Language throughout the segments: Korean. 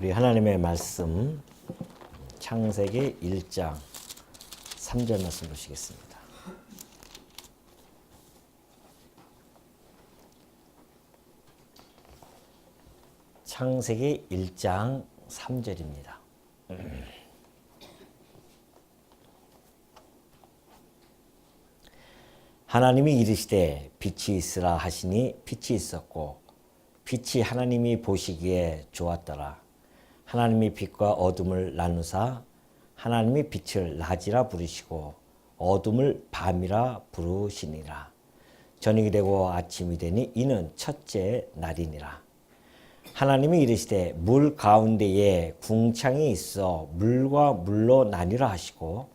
우리 하나님의 말씀 창세기 1장 3절 말씀 보시겠습니다. 창세기 1장 3절입니다. 하나님이 이르시되 빛이 있으라 하시니 빛이 있었고 빛이 하나님이 보시기에 좋았더라. 하나님이 빛과 어둠을 나누사 하나님이 빛을 낮이라 부르시고 어둠을 밤이라 부르시니라. 저녁이 되고 아침이 되니 이는 첫째 날이니라. 하나님이 이르시되 물 가운데에 궁창이 있어 물과 물로 나뉘라 하시고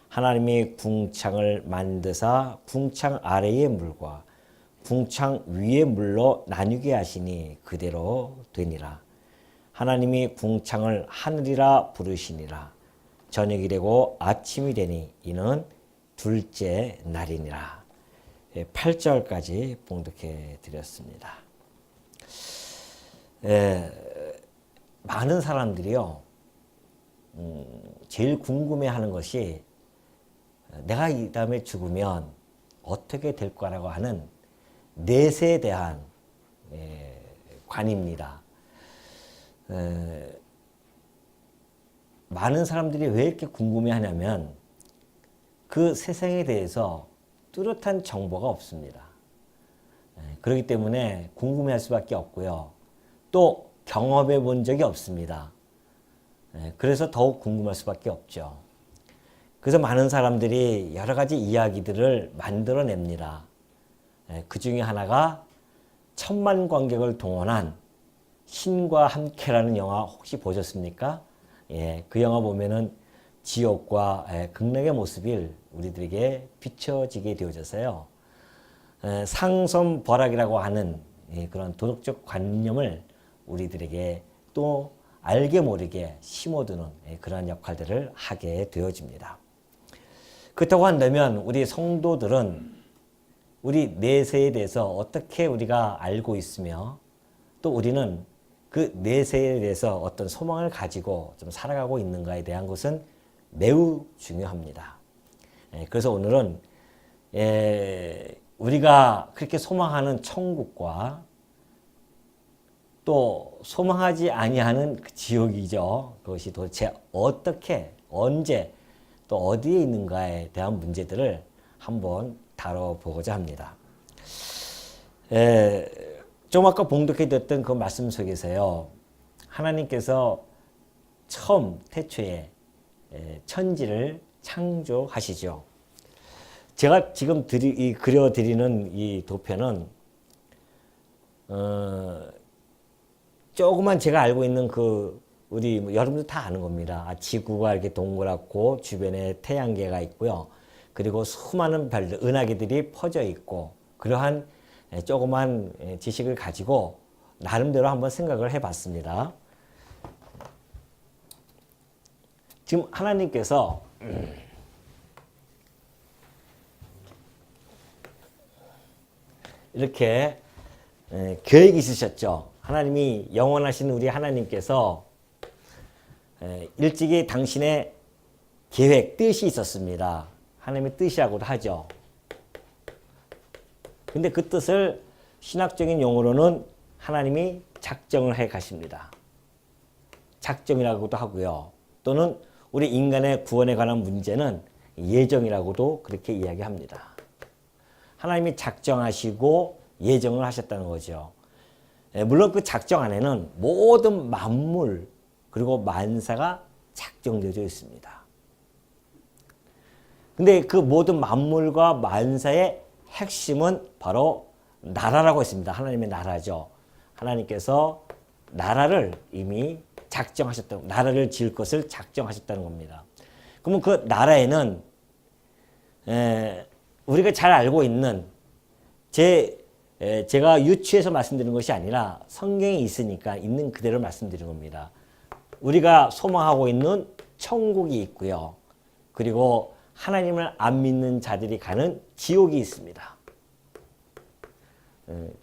하나님이 궁창을 만드사 궁창 아래의 물과 궁창 위의 물로 나뉘게 하시니 그대로 되니라. 하나님이 궁창을 하늘이라 부르시니라. 저녁이 되고 아침이 되니 이는 둘째 날이니라. 8절까지 봉독해 드렸습니다. 많은 사람들이요, 제일 궁금해하는 것이 내가 이 다음에 죽으면 어떻게 될 거라고 하는 넷에 대한 관입니다. 많은 사람들이 왜 이렇게 궁금해하냐면 그 세상에 대해서 뚜렷한 정보가 없습니다. 그렇기 때문에 궁금해할 수밖에 없고요. 또 경험해 본 적이 없습니다. 그래서 더욱 궁금할 수밖에 없죠. 그래서 많은 사람들이 여러 가지 이야기들을 만들어냅니다. 그 중에 하나가 천만 관객을 동원한 신과 함께라는 영화 혹시 보셨습니까? 그 영화 보면은 지옥과 극락의 모습이 우리들에게 비춰지게 되어져서요. 상선벌악이라고 하는 그런 도덕적 관념을 우리들에게 또 알게 모르게 심어두는 그런 역할들을 하게 되어집니다. 그렇다고 한다면 우리 성도들은 우리 내세에 대해서 어떻게 우리가 알고 있으며 또 우리는 그 내세에 대해서 어떤 소망을 가지고 좀 살아가고 있는가에 대한 것은 매우 중요합니다. 그래서 오늘은 우리가 그렇게 소망하는 천국과 또 소망하지 아니하는 그 지옥이죠. 그것이 도대체 어떻게, 언제, 또 어디에 있는가에 대한 문제들을 한번 다뤄보고자 합니다. 좀 아까 봉독해 드렸던 그 말씀 속에서요, 하나님께서 처음 태초에 천지를 창조하시죠. 제가 지금 그려드리는 이 도표는 조그만 제가 알고 있는 우리 여러분들 다 아는 겁니다. 지구가 이렇게 동그랗고 주변에 태양계가 있고요. 그리고 수많은 별들, 은하계들이 퍼져 있고 그러한 조그만 지식을 가지고 나름대로 한번 생각을 해봤습니다. 지금 하나님께서 이렇게 계획이 있으셨죠. 하나님이 영원하신 우리 하나님께서 일찍이 당신의 계획, 뜻이 있었습니다. 하나님의 뜻이라고도 하죠. 근데 그 뜻을 신학적인 용어로는 하나님이 작정을 해 가십니다. 작정이라고도 하고요. 또는 우리 인간의 구원에 관한 문제는 예정이라고도 그렇게 이야기합니다. 하나님이 작정하시고 예정을 하셨다는 거죠. 물론 그 작정 안에는 모든 만물 그리고 만사가 작정되어 있습니다. 근데 그 모든 만물과 만사의 핵심은 바로 나라라고 했습니다. 하나님의 나라죠. 하나님께서 나라를 이미 작정하셨다고, 나라를 지을 것을 작정하셨다는 겁니다. 그러면 그 나라에는 우리가 잘 알고 있는 제가 유추해서 말씀드리는 것이 아니라 성경에 있으니까 있는 그대로 말씀드리는 겁니다. 우리가 소망하고 있는 천국이 있고요. 그리고 하나님을 안 믿는 자들이 가는 지옥이 있습니다.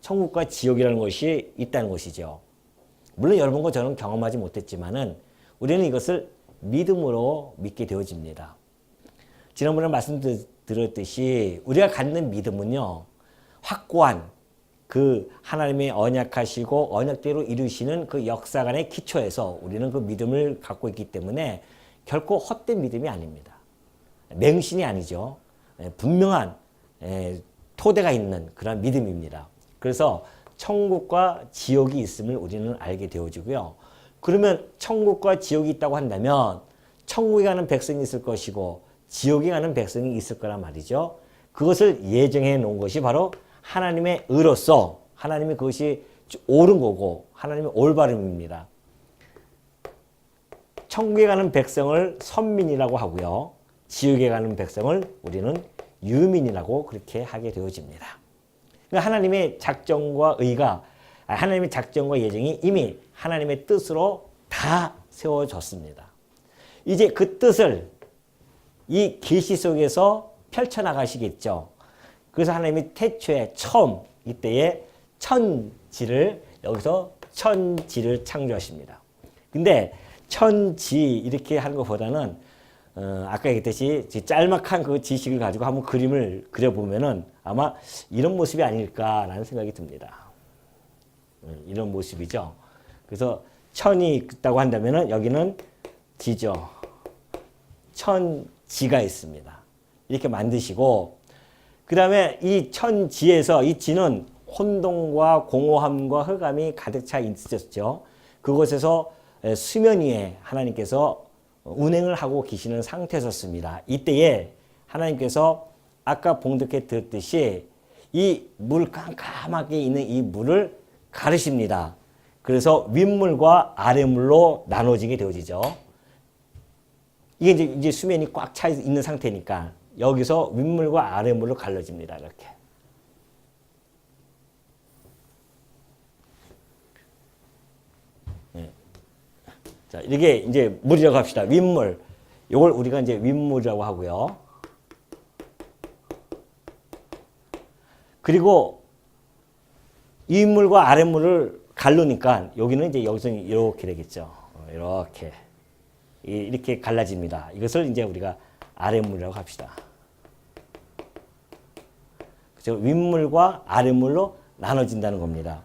천국과 지옥이라는 것이 있다는 것이죠. 물론 여러 번과 저는 경험하지 못했지만은 우리는 이것을 믿음으로 믿게 되어집니다. 지난번에 말씀드렸듯이 우리가 갖는 믿음은요, 확고한 그 하나님의 언약하시고 언약대로 이루시는 그 역사관의 기초에서 우리는 그 믿음을 갖고 있기 때문에 결코 헛된 믿음이 아닙니다. 맹신이 아니죠. 분명한 토대가 있는 그런 믿음입니다. 그래서 천국과 지옥이 있음을 우리는 알게 되어지고요. 그러면 천국과 지옥이 있다고 한다면 천국에 가는 백성이 있을 것이고 지옥에 가는 백성이 있을 거란 말이죠. 그것을 예정해 놓은 것이 바로 하나님의 의로서 하나님이 그것이 옳은 거고 하나님의 올바름입니다. 천국에 가는 백성을 선민이라고 하고요. 지옥에 가는 백성을 우리는 유민이라고 그렇게 하게 되어집니다. 그러니까 하나님의 작정과 하나님의 작정과 예정이 이미 하나님의 뜻으로 다 세워졌습니다. 이제 그 뜻을 이 계시 속에서 펼쳐나가시겠죠. 그래서 하나님이 태초에 처음 이때에 천지를 여기서 천지를 창조하십니다. 근데 천지 이렇게 하는 것보다는 아까 얘기했듯이 짤막한 그 지식을 가지고 한번 그림을 그려보면은 아마 이런 모습이 아닐까라는 생각이 듭니다. 이런 모습이죠. 그래서 천이 있다고 한다면은 여기는 지죠. 천지가 있습니다. 이렇게 만드시고 그 다음에 이 천지에서 이 지는 혼돈과 공허함과 흑암이 가득 차 있었죠. 그곳에서 수면 위에 하나님께서 운행을 하고 계시는 상태였습니다. 이때에 하나님께서 아까 봉독해 들었듯이 이 물 깜깜하게 있는 이 물을 가르십니다. 그래서 윗물과 아랫물로 나눠지게 되어지죠. 이게 이제 수면이 꽉 차 있는 상태니까 여기서 윗물과 아랫물로 갈라집니다. 이렇게. 네. 자, 이게 이제 물이라고 합시다. 윗물. 이걸 우리가 이제 윗물이라고 하고요. 그리고 이 윗물과 아랫물을 갈르니까 여기는 이제 여기서 이렇게 되겠죠. 이렇게. 이렇게 갈라집니다. 이것을 이제 우리가 아랫물이라고 합시다. 그죠? 윗물과 아랫물로 나눠진다는 겁니다.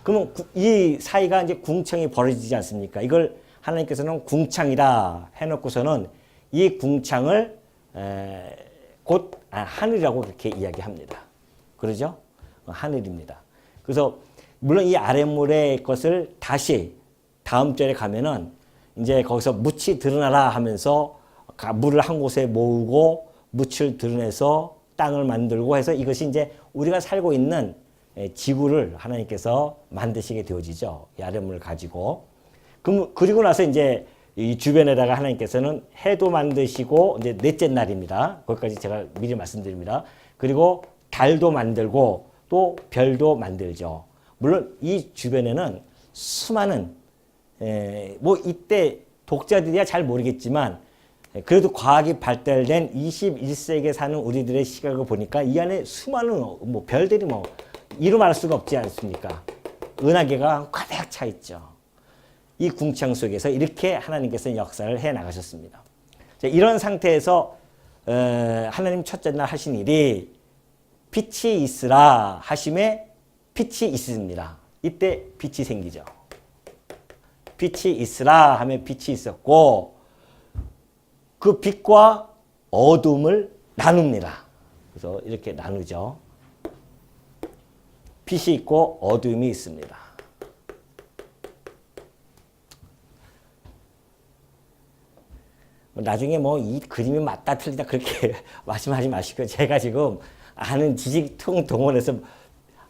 그러면 이 사이가 이제 궁창이 벌어지지 않습니까? 이걸 하나님께서는 궁창이다 해놓고서는 이 궁창을 곧 하늘이라고 그렇게 이야기합니다. 그러죠? 하늘입니다. 그래서 물론 이 아랫물의 것을 다시 다음 절에 가면은 이제 거기서 묻이 드러나라 하면서 물을 한 곳에 모으고 묻을 드러내서 땅을 만들고 해서 이것이 이제 우리가 살고 있는 지구를 하나님께서 만드시게 되어지죠. 이 아랫물을 가지고. 그리고 나서 이제 이 주변에다가 하나님께서는 해도 만드시고 이제 넷째 날입니다. 거기까지 제가 미리 말씀드립니다. 그리고 달도 만들고 또 별도 만들죠. 물론 이 주변에는 수많은 뭐 이때 독자들이야 잘 모르겠지만 그래도 과학이 발달된 21세기에 사는 우리들의 시각을 보니까 이 안에 수많은 뭐 별들이 뭐 이루 말할 수가 없지 않습니까? 은하계가 가득 차 있죠. 이 궁창 속에서 이렇게 하나님께서 역사를 해 나가셨습니다. 자, 이런 상태에서 하나님 첫째 날 하신 일이 빛이 있으라 하심에 빛이 있습니다. 이때 빛이 생기죠. 빛이 있으라 하면 빛이 있었고 그 빛과 어둠을 나눕니다. 그래서 이렇게 나누죠. 빛이 있고 어둠이 있습니다. 나중에 뭐 이 그림이 맞다 틀리다 그렇게 말씀하지 마시고요. 제가 지금 아는 지식통 동원해서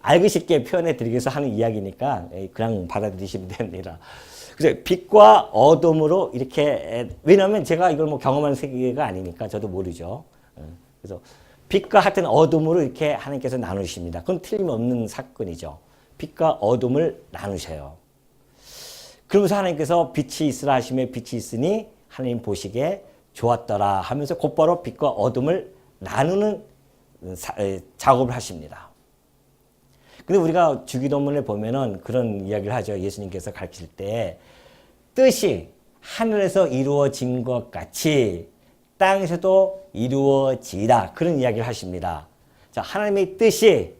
알기 쉽게 표현해 드리기 위해서 하는 이야기니까 그냥 받아들이시면 됩니다. 그래서 빛과 어둠으로 이렇게, 왜냐하면 제가 이걸 뭐 경험한 세계가 아니니까 저도 모르죠. 그래서 빛과 하여튼 어둠으로 이렇게 하나님께서 나누십니다. 그건 틀림없는 사건이죠. 빛과 어둠을 나누셔요. 그러면서 하나님께서 빛이 있으라 하시며 빛이 있으니 하나님 보시기에 좋았더라 하면서 곧바로 빛과 어둠을 나누는 작업을 하십니다. 근데 우리가 주기도문에 보면은 그런 이야기를 하죠. 예수님께서 가르칠 때 뜻이 하늘에서 이루어진 것 같이 땅에서도 이루어지라. 그런 이야기를 하십니다. 자, 하나님의 뜻이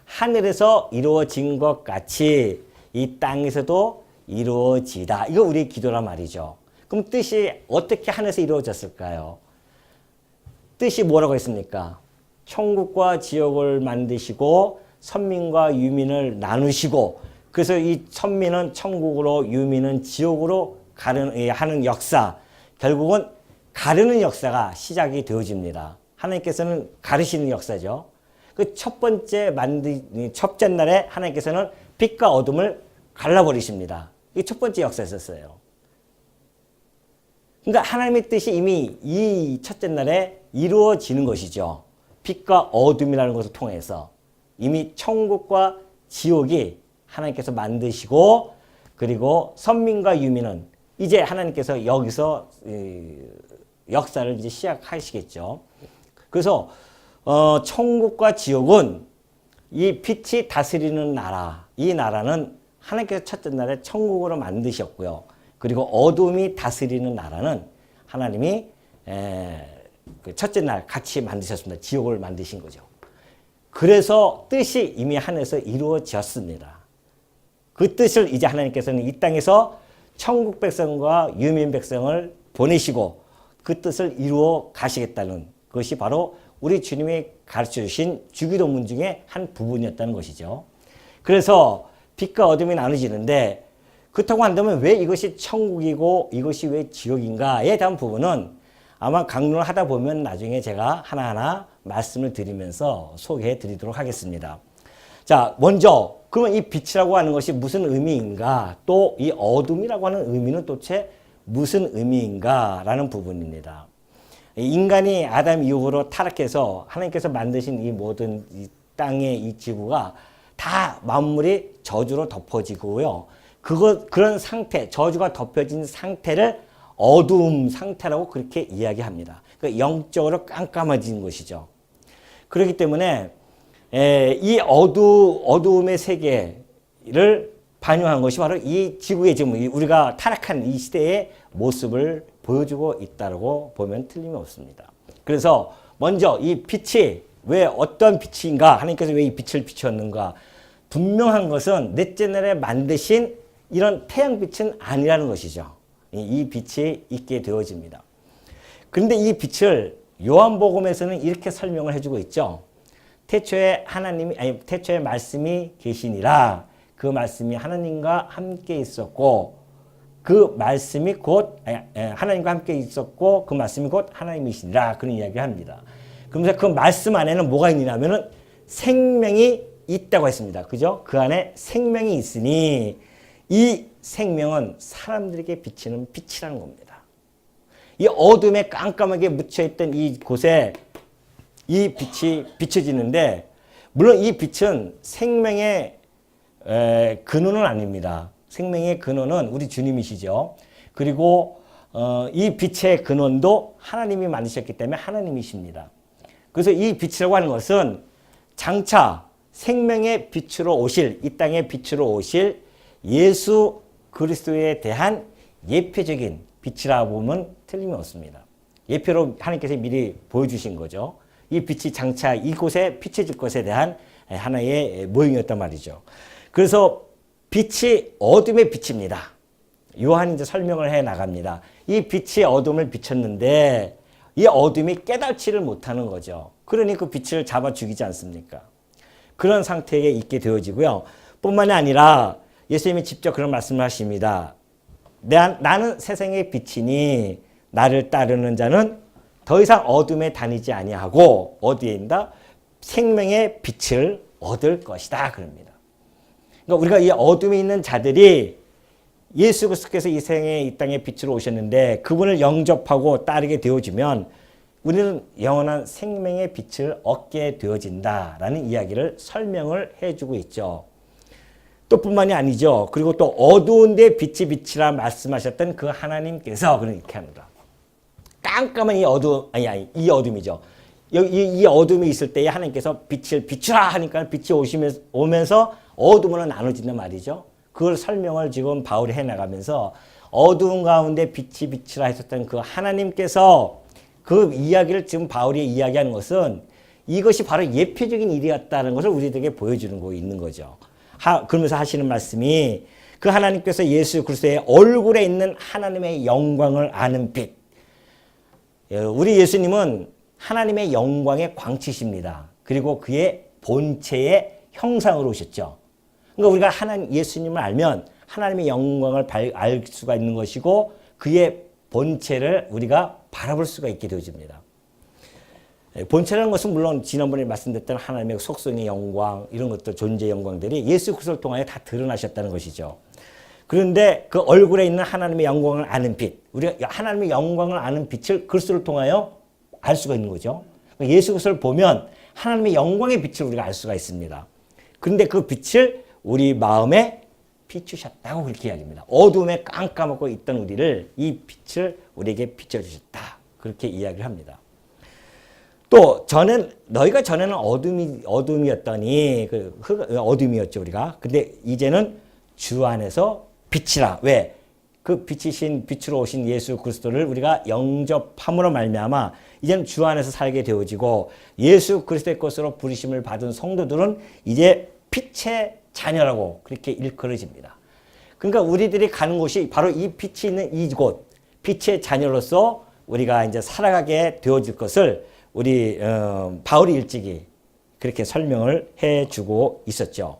하늘에서 이루어진 것 같이 이 땅에서도 이루어지다. 이거 우리의 기도란 말이죠. 그럼 뜻이 어떻게 하늘에서 이루어졌을까요? 뜻이 뭐라고 했습니까? 천국과 지옥을 만드시고 선민과 유민을 나누시고 그래서 이 선민은 천국으로 유민은 지옥으로 하는 역사, 결국은 가르는 역사가 시작이 되어집니다. 하나님께서는 가르시는 역사죠. 그 첫 첫째 날에 하나님께서는 빛과 어둠을 갈라버리십니다. 이게 첫 번째 역사였었어요. 그러니까 하나님의 뜻이 이미 이 첫째 날에 이루어지는 것이죠. 빛과 어둠이라는 것을 통해서 이미 천국과 지옥이 하나님께서 만드시고 그리고 선민과 유민은 이제 하나님께서 여기서 역사를 이제 시작하시겠죠. 그래서 천국과 지옥은 이 빛이 다스리는 나라, 이 나라는 하나님께서 첫째 날에 천국으로 만드셨고요. 그리고 어둠이 다스리는 나라는 하나님이 그 첫째 날 같이 만드셨습니다. 지옥을 만드신 거죠. 그래서 뜻이 이미 하늘에서 이루어졌습니다. 그 뜻을 이제 하나님께서는 이 땅에서 천국 백성과 유민 백성을 보내시고 그 뜻을 이루어 가시겠다는 것이 바로 우리 주님이 가르쳐 주신 주기도문 중에 한 부분이었다는 것이죠. 그래서 빛과 어둠이 나눠지는데 그렇다고 한다면 왜 이것이 천국이고 이것이 왜 지옥인가에 대한 부분은 아마 강론을 하다 보면 나중에 제가 하나하나 말씀을 드리면서 소개해 드리도록 하겠습니다. 자, 먼저 그러면 이 빛이라고 하는 것이 무슨 의미인가, 또 이 어둠이라고 하는 의미는 도대체 무슨 의미인가라는 부분입니다. 인간이 아담 이후로 타락해서 하나님께서 만드신 이 모든 이 땅의 이 지구가 다 만물이 저주로 덮어지고요. 그런 상태, 저주가 덮여진 상태를 어두움 상태라고 그렇게 이야기합니다. 그러니까 영적으로 깜깜해진 것이죠. 그렇기 때문에 이 어두움의 세계를 반영한 것이 바로 이 지구의 지금 우리가 타락한 이 시대의 모습을 보여주고 있다고 보면 틀림이 없습니다. 그래서 먼저 이 빛이 왜 어떤 빛인가, 하나님께서 왜 이 빛을 비추었는가, 분명한 것은 넷째 날에 만드신 이런 태양빛은 아니라는 것이죠. 이 빛이 있게 되어집니다. 그런데 이 빛을 요한복음에서는 이렇게 설명을 해주고 있죠. 태초에 태초에 말씀이 계시니라. 그 말씀이 하나님과 함께 있었고 그 말씀이 곧 하나님과 함께 있었고 그 말씀이 곧 하나님이시니라. 그런 이야기를 합니다. 그러면서 그 말씀 안에는 뭐가 있냐면은 생명이 있다고 했습니다. 그죠? 그 안에 생명이 있으니 이 생명은 사람들에게 비치는 빛이라는 겁니다. 이 어둠에 깜깜하게 묻혀있던 이 곳에 이 빛이 비춰지는데, 물론 이 빛은 생명의 근원은 아닙니다. 생명의 근원은 우리 주님이시죠. 그리고 이 빛의 근원도 하나님이 만드셨기 때문에 하나님이십니다. 그래서 이 빛이라고 하는 것은 장차 생명의 빛으로 오실, 이 땅의 빛으로 오실 예수 그리스도에 대한 예표적인 빛이라 보면 틀림이 없습니다. 예표로 하나님께서 미리 보여주신 거죠. 이 빛이 장차 이곳에 비춰질 것에 대한 하나의 모형이었단 말이죠. 그래서 빛이 어둠의 빛입니다. 요한이 이제 설명을 해 나갑니다. 이 빛이 어둠을 비췄는데 이 어둠이 깨닫지를 못하는 거죠. 그러니 그 빛을 잡아 죽이지 않습니까? 그런 상태에 있게 되어지고요. 뿐만이 아니라 예수님이 직접 그런 말씀을 하십니다. 나는 세상의 빛이니 나를 따르는 자는 더 이상 어둠에 다니지 아니하고 어디에 있다? 생명의 빛을 얻을 것이다. 그럽니다. 그러니까 우리가 이 어둠에 있는 자들이 예수 그리스도께서 이 땅에 빛으로 오셨는데 그분을 영접하고 따르게 되어지면 우리는 영원한 생명의 빛을 얻게 되어진다라는 이야기를 설명을 해주고 있죠. 또 뿐만이 아니죠. 그리고 또 어두운 데 빛이 빛이라 말씀하셨던 그 하나님께서 그렇게 합니다. 깜깜한 이 어둠이죠. 이 어둠이 있을 때에 하나님께서 빛을 비추라 하니까 빛이 오면서 어둠으로 나눠진단 말이죠. 그걸 설명을 지금 바울이 해나가면서 어두운 가운데 빛이 비추라 했었던 그 하나님께서 그 이야기를 지금 바울이 이야기하는 것은 이것이 바로 예표적인 일이었다는 것을 우리들에게 보여주는 거 있는 거죠. 그러면서 하시는 말씀이 그 하나님께서 예수 그리스도의 얼굴에 있는 하나님의 영광을 아는 빛. 우리 예수님은 하나님의 영광의 광채십니다. 그리고 그의 본체의 형상으로 오셨죠. 그러니까 우리가 예수님을 알면 하나님의 영광을 알 수가 있는 것이고 그의 본체를 우리가 바라볼 수가 있게 되어집니다. 본체라는 것은 물론 지난번에 말씀드렸던 하나님의 속성의 영광 이런 것들 존재의 영광들이 예수 그리스도를 통하여 다 드러나셨다는 것이죠. 그런데 그 얼굴에 있는 하나님의 영광을 아는 빛, 우리가 하나님의 영광을 아는 빛을 그리스도를 통하여 알 수가 있는 거죠. 예수 그리스도를 보면 하나님의 영광의 빛을 우리가 알 수가 있습니다. 그런데 그 빛을 우리 마음에 비추셨다고 그렇게 이야기합니다. 어둠에 깜깜하고 있던 우리를 이 빛을 우리에게 비춰주셨다. 그렇게 이야기를 합니다. 또 너희가 전에는 어둠이었더니 어둠이었죠 우리가. 근데 이제는 주 안에서 빛이라. 왜? 그 빛으로 오신 예수 그리스도를 우리가 영접함으로 말미암아 이제는 주 안에서 살게 되어지고 예수 그리스도의 것으로 부르심을 받은 성도들은 이제 빛의 자녀라고 그렇게 일컬어집니다. 그러니까 우리들이 가는 곳이 바로 이 빛이 있는 이곳, 빛의 자녀로서 우리가 이제 살아가게 되어질 것을 우리 바울이 일찍이 그렇게 설명을 해주고 있었죠.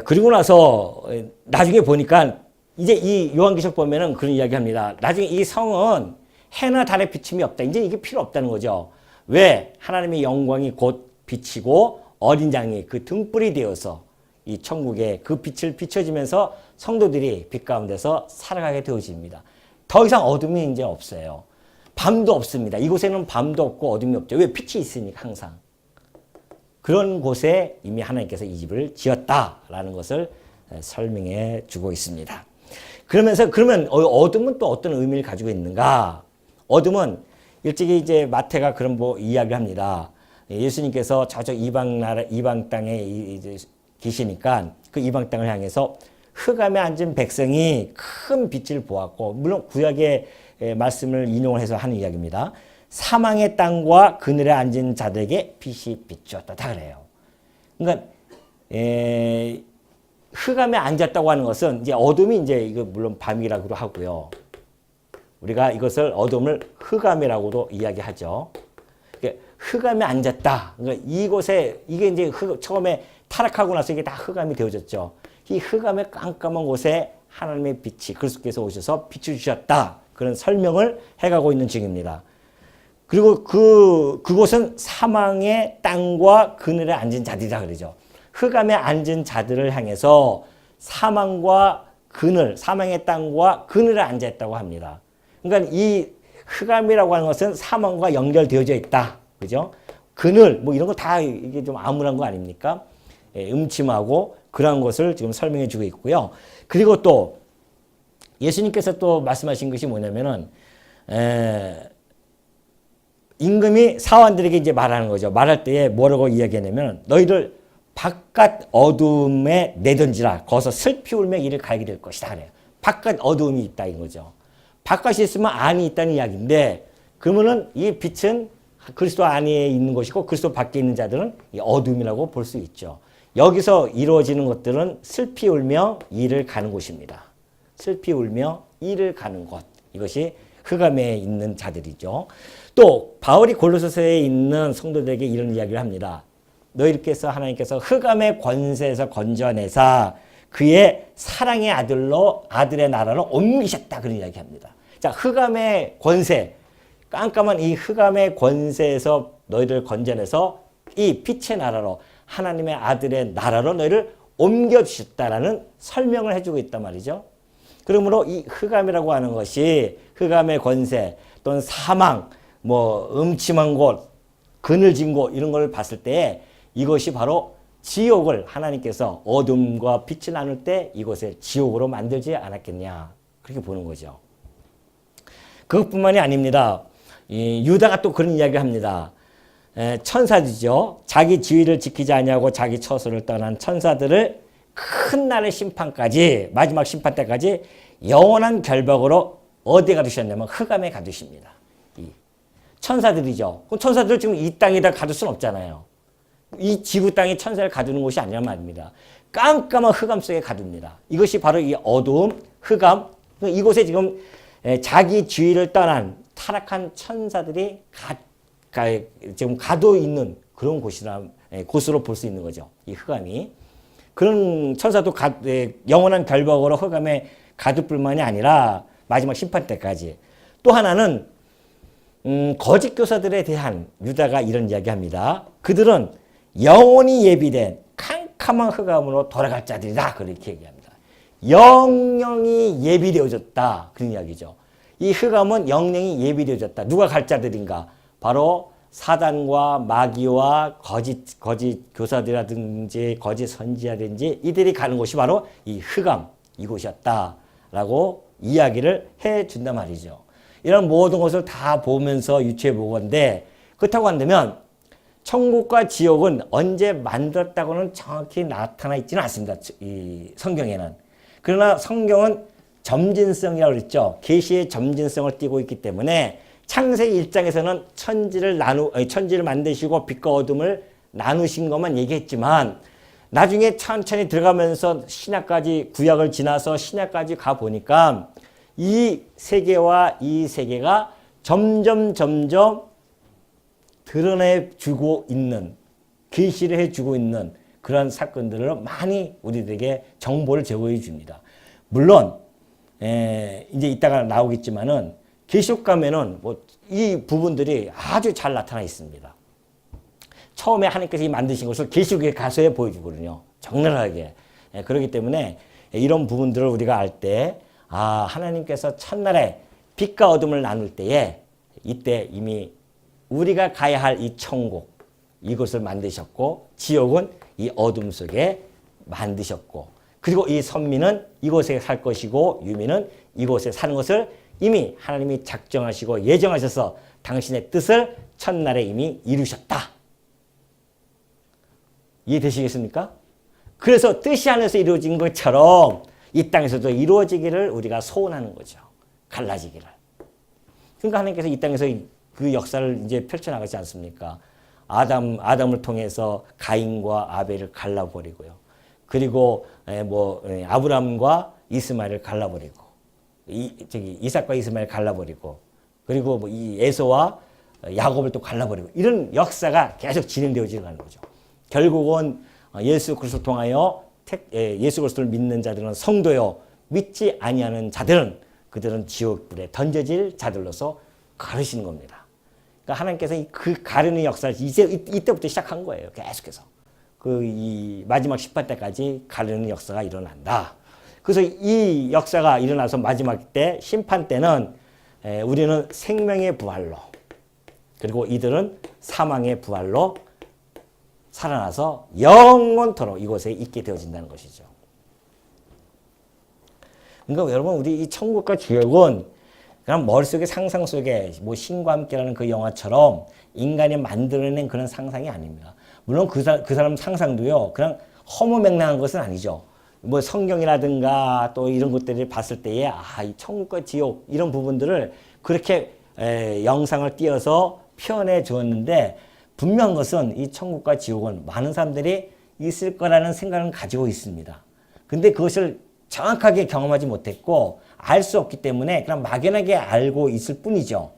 그리고 나서 나중에 보니까 이제 이 요한계시록 보면은 그런 이야기합니다. 나중에 이 성은 해나 달의 비침이 없다. 이제 이게 필요 없다는 거죠. 왜? 하나님의 영광이 곧 빛이고 어린 양이 그 등불이 되어서 이 천국에 그 빛을 비춰지면서 성도들이 빛 가운데서 살아가게 되어집니다. 더 이상 어둠이 이제 없어요. 밤도 없습니다. 이곳에는 밤도 없고 어둠이 없죠. 왜? 빛이 있으니까 항상. 그런 곳에 이미 하나님께서 이 집을 지었다라는 것을 설명해 주고 있습니다. 그러면 어둠은 또 어떤 의미를 가지고 있는가? 어둠은 일찍이 이제 마태가 그런 이야기를 합니다. 예수님께서 저쪽 이방 땅에 이제 계시니까 그 이방 땅을 향해서 흑암에 앉은 백성이 큰 빛을 보았고, 물론 구약의 말씀을 인용을 해서 하는 이야기입니다. 사망의 땅과 그늘에 앉은 자들에게 빛이 비추었다. 다 그래요. 그러니까 흑암에 앉았다고 하는 것은 이제 어둠이 이제 이거 물론 밤이라고도 하고요. 우리가 이것을 어둠을 흑암이라고도 이야기하죠. 흑암에 앉았다. 그러니까 이곳에 이게 이제 처음에 타락하고 나서 이게 다 흑암이 되어졌죠. 이 흑암의 깜깜한 곳에 하나님의 빛이 그리스도께서 오셔서 빛을 주셨다. 그런 설명을 해가고 있는 중입니다. 그리고 그곳은 사망의 땅과 그늘에 앉은 자들이라 그러죠. 흑암에 앉은 자들을 향해서 사망의 땅과 그늘에 앉아 있다고 합니다. 그러니까 이 흑암이라고 하는 것은 사망과 연결되어져 있다. 그죠? 그늘, 뭐 이런 거 다 이게 좀 암울한 거 아닙니까? 음침하고 그런 것을 지금 설명해 주고 있고요. 그리고 또 예수님께서 또 말씀하신 것이 뭐냐면은, 임금이 사환들에게 이제 말하는 거죠. 말할 때에 뭐라고 이야기하냐면, 너희들 바깥 어둠에 내던지라. 거기서 슬피 울며 이를 갈게 될 것이다. 그래요. 바깥 어둠이 있다. 인 거죠. 바깥이 있으면 안이 있다는 이야기인데, 그러면은 이 빛은 그리스도 안에 있는 것이고, 그리스도 밖에 있는 자들은 이 어둠이라고 볼 수 있죠. 여기서 이루어지는 것들은 슬피 울며 이를 가는 곳입니다. 슬피 울며 이를 가는 곳. 이것이 흑암에 있는 자들이죠. 또 바울이 골로새서에 있는 성도들에게 이런 이야기를 합니다. 너희께서 하나님께서 흑암의 권세에서 건져내사 그의 사랑의 아들의 나라로 옮기셨다. 그런 이야기합니다. 자, 흑암의 권세, 깜깜한 이 흑암의 권세에서 너희를 건져내서 이 빛의 나라로 하나님의 아들의 나라로 너희를 옮겨주셨다라는 설명을 해주고 있단 말이죠. 그러므로 이 흑암이라고 하는 것이 흑암의 권세 또는 사망, 음침한 곳, 그늘진 곳 이런 걸 봤을 때 이것이 바로 지옥을 하나님께서 어둠과 빛을 나눌 때 이곳을 지옥으로 만들지 않았겠냐 그렇게 보는 거죠. 그것뿐만이 아닙니다. 이 유다가 또 그런 이야기를 합니다. 천사들이죠. 자기 지위를 지키지 아니하고 자기 처소를 떠난 천사들을 큰 날의 심판까지, 마지막 심판 때까지 영원한 결박으로 어디에 가두셨냐면 흑암에 가두십니다. 이 천사들이죠. 그럼 천사들을 지금 이 땅에다 가둘 수는 없잖아요. 이 지구 땅에 천사를 가두는 곳이 아니란 말입니다. 깜깜한 흑암 속에 가둡니다. 이것이 바로 이 어두움, 흑암, 이곳에 지금 자기 지위를 떠난 타락한 천사들이 지금 가둬 있는 그런 곳으로 볼 수 있는 거죠. 이 흑암이. 그런 천사도 영원한 결박으로 흑암에 가둘 뿐만이 아니라 마지막 심판 때까지. 또 하나는 거짓 교사들에 대한 유다가 이런 이야기합니다. 그들은 영원히 예비된 캄캄한 흑암으로 돌아갈 자들이다. 그렇게 얘기합니다. 영영이 예비되어졌다. 그런 이야기죠. 이 흑암은 영영이 예비되어졌다. 누가 갈 자들인가? 바로 사단과 마귀와 거짓 교사들이라든지 거짓 선지자든지 이들이 가는 곳이 바로 이 흑암 이곳이었다라고 이야기를 해준단 말이죠. 이런 모든 것을 다 보면서 유추해 보건데 그렇다고 한다면 천국과 지옥은 언제 만들었다고는 정확히 나타나 있지는 않습니다. 이 성경에는. 그러나 성경은 점진성이라고 그랬죠. 계시의 점진성을 띠고 있기 때문에 창세기 1장에서는 천지를 만드시고 빛과 어둠을 나누신 것만 얘기했지만 나중에 천천히 들어가면서 신약까지 구약을 지나서 신약까지 가보니까 이 세계와 이 세계가 점점 드러내주고 있는, 계시를 해주고 있는 그런 사건들을 많이 우리들에게 정보를 제공해 줍니다. 물론 이제 이따가 나오겠지만은 계시록 가면은 이 부분들이 아주 잘 나타나 있습니다. 처음에 하나님께서 만드신 것을 계시록에 가서 보여주거든요. 적나라하게. 그렇기 때문에 이런 부분들을 우리가 알 때 하나님께서 첫날에 빛과 어둠을 나눌 때에 이때 이미 우리가 가야 할 이 천국 이곳을 만드셨고 지옥은 이 어둠 속에 만드셨고 그리고 이 선민은 이곳에 살 것이고 유민은 이곳에 사는 것을 이미 하나님이 작정하시고 예정하셔서 당신의 뜻을 첫날에 이미 이루셨다. 이해되시겠습니까? 그래서 뜻이 하늘에서 이루어진 것처럼 이 땅에서도 이루어지기를 우리가 소원하는 거죠. 갈라지기를. 그러니까 하나님께서 이 땅에서 그 역사를 이제 펼쳐나가지 않습니까? 아담을 통해서 가인과 아벨을 갈라버리고요. 그리고 아브람과 이스마엘을 갈라버리고 이삭과 이스마엘 갈라버리고 그리고 이 에서와 야곱을 또 갈라버리고 이런 역사가 계속 진행되어지는 거죠. 결국은 예수 그리스도를 통하여 예수 그리스도를 믿는 자들은 성도요 믿지 아니하는 자들은 그들은 지옥불에 던져질 자들로서 가르시는 겁니다. 그러니까 하나님께서 그 가르는 역사를 이때부터 시작한 거예요. 계속해서 이 마지막 심판 때까지 가르는 역사가 일어난다. 그래서 이 역사가 일어나서 마지막 때 심판 때는 우리는 생명의 부활로 그리고 이들은 사망의 부활로 살아나서 영원토록 이곳에 있게 되어진다는 것이죠. 그러니까 여러분 우리 이 천국과 지옥은 그냥 머릿속에 상상 속에 신과 함께라는 그 영화처럼 인간이 만들어낸 그런 상상이 아닙니다. 물론 그 사람 상상도요 그냥 허무맹랑한 것은 아니죠. 성경이라든가 또 이런 것들을 봤을 때에 이 천국과 지옥 이런 부분들을 그렇게 영상을 띄어서 표현해 주었는데 분명한 것은 이 천국과 지옥은 많은 사람들이 있을 거라는 생각을 가지고 있습니다. 근데 그것을 정확하게 경험하지 못했고 알 수 없기 때문에 그냥 막연하게 알고 있을 뿐이죠.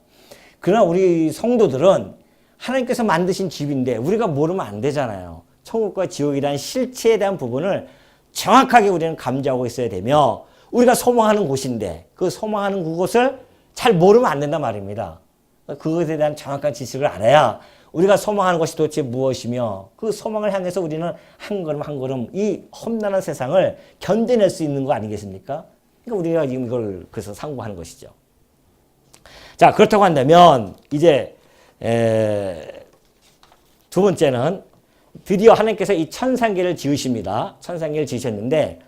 그러나 우리 성도들은 하나님께서 만드신 집인데 우리가 모르면 안 되잖아요. 천국과 지옥이라는 실체에 대한 부분을 정확하게 우리는 감지하고 있어야 되며 우리가 소망하는 곳인데 그 소망하는 그곳을 잘 모르면 안 된단 말입니다. 그것에 대한 정확한 지식을 알아야 우리가 소망하는 것이 도대체 무엇이며 그 소망을 향해서 우리는 한 걸음 한 걸음 이 험난한 세상을 견뎌낼 수 있는 거 아니겠습니까? 그러니까 우리가 지금 이걸 그래서 상고하는 것이죠. 자, 그렇다고 한다면 이제 두 번째는 드디어 하나님께서 이 천상계를 지으십니다. 천상계를 지으셨는데